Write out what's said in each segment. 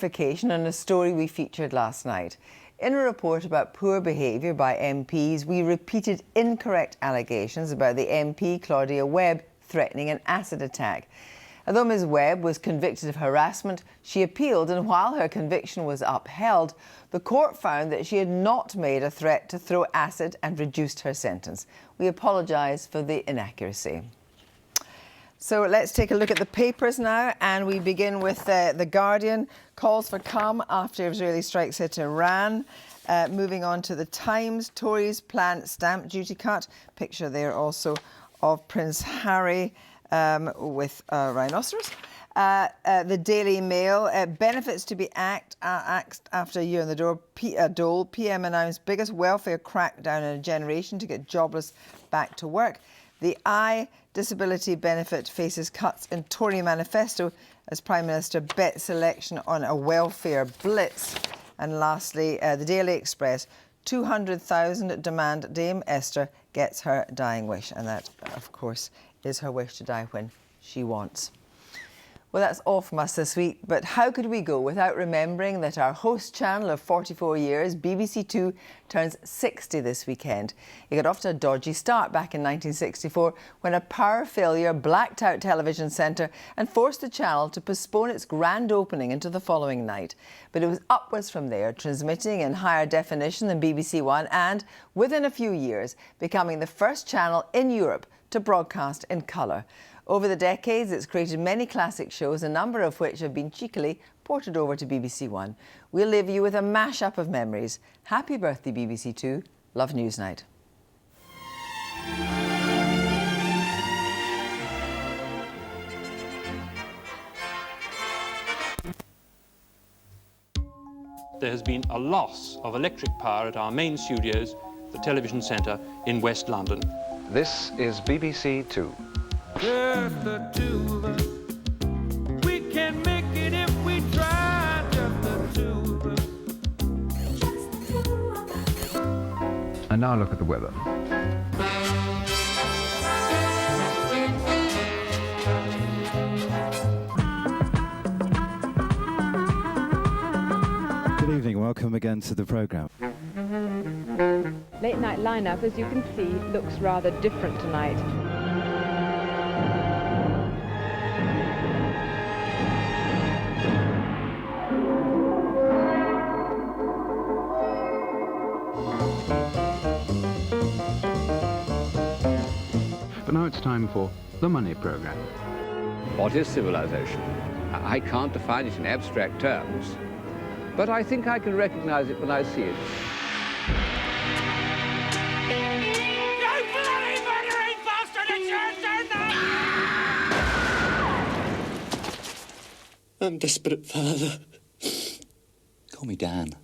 clarification on a story we featured last night. In a report about poor behaviour by MPs, we repeated incorrect allegations about the MP Claudia Webb threatening an acid attack. Although Ms Webb was convicted of harassment, she appealed, and while her conviction was upheld, the court found that she had not made a threat to throw acid and reduced her sentence. We apologise for the inaccuracy. So let's take a look at the papers now, and we begin with The Guardian. Calls for calm after Israeli strikes hit Iran. Moving on to The Times, Tories plan stamp duty cut. Picture there also of Prince Harry with a rhinoceros. The Daily Mail, benefits to be axed after a year in the dole. PM announced biggest welfare crackdown in a generation to get jobless back to work. The Eye, disability benefit faces cuts in Tory manifesto as Prime Minister bets election on a welfare blitz. And lastly, the Daily Express, 200,000 demand Dame Esther gets her dying wish. And that, of course, is her wish to die when she wants. Well, that's all from us this week, but how could we go without remembering that our host channel of 44 years, BBC Two, turns 60 this weekend. It got off to a dodgy start back in 1964 when a power failure blacked out television centre and forced the channel to postpone its grand opening into the following night. But it was upwards from there, transmitting in higher definition than BBC One and, within a few years, becoming the first channel in Europe to broadcast in colour. Over the decades, it's created many classic shows, a number of which have been cheekily ported over to BBC One. We'll leave you with a mashup of memories. Happy birthday, BBC Two. Love Newsnight. There has been a loss of electric power at our main studios, the television centre in West London. This is BBC Two. Just the two of us. We can make it if we try. Just the two of us. And now look at the weather. Good evening, welcome again to the programme. Late night lineup, as you can see, looks rather different tonight. But now it's time for the Money Programme. What is civilization? I can't define it in abstract terms, but I think I can recognize it when I see it. You bloody murdering bastard! It's your turn now! I'm desperate, Father. Call me Dan.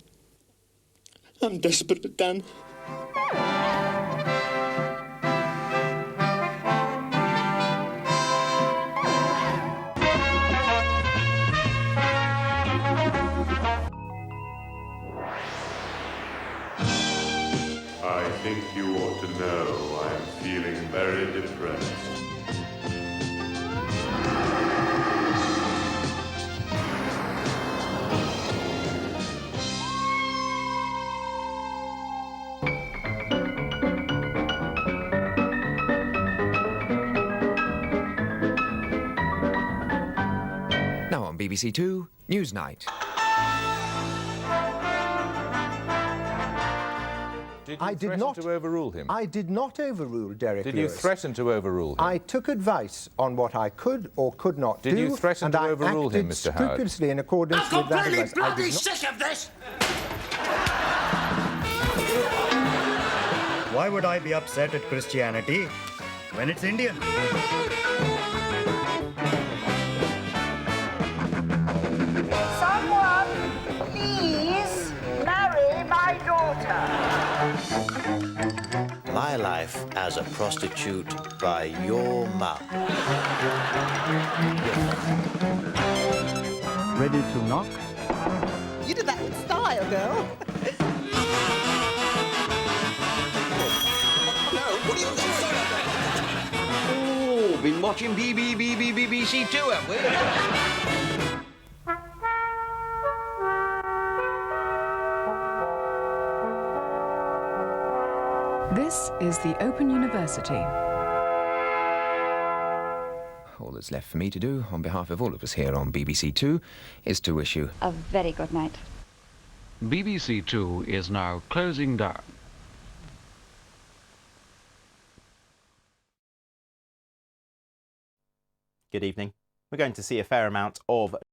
I'm desperate, Dan. I think you ought to know I'm feeling very depressed. Now on BBC Two, Newsnight. I did not overrule him. I did not overrule Derek Did Lewis. you threaten to overrule him? I took advice on what I could or could not do. Did you threaten to overrule him, Mr. Howard? Scrupulously in accordance with that advice. I'm completely bloody sick of this! Why would I be upset at Christianity when it's Indian? Someone, please marry my daughter. My life as a prostitute by your mouth. Ready to knock? You did that with style, girl. Oh, been watching BBC Two, have we? This is the Open University. All that's left for me to do, on behalf of all of us here on BBC Two, is to wish you a very good night. BBC Two is now closing down. Good evening. We're going to see a fair amount of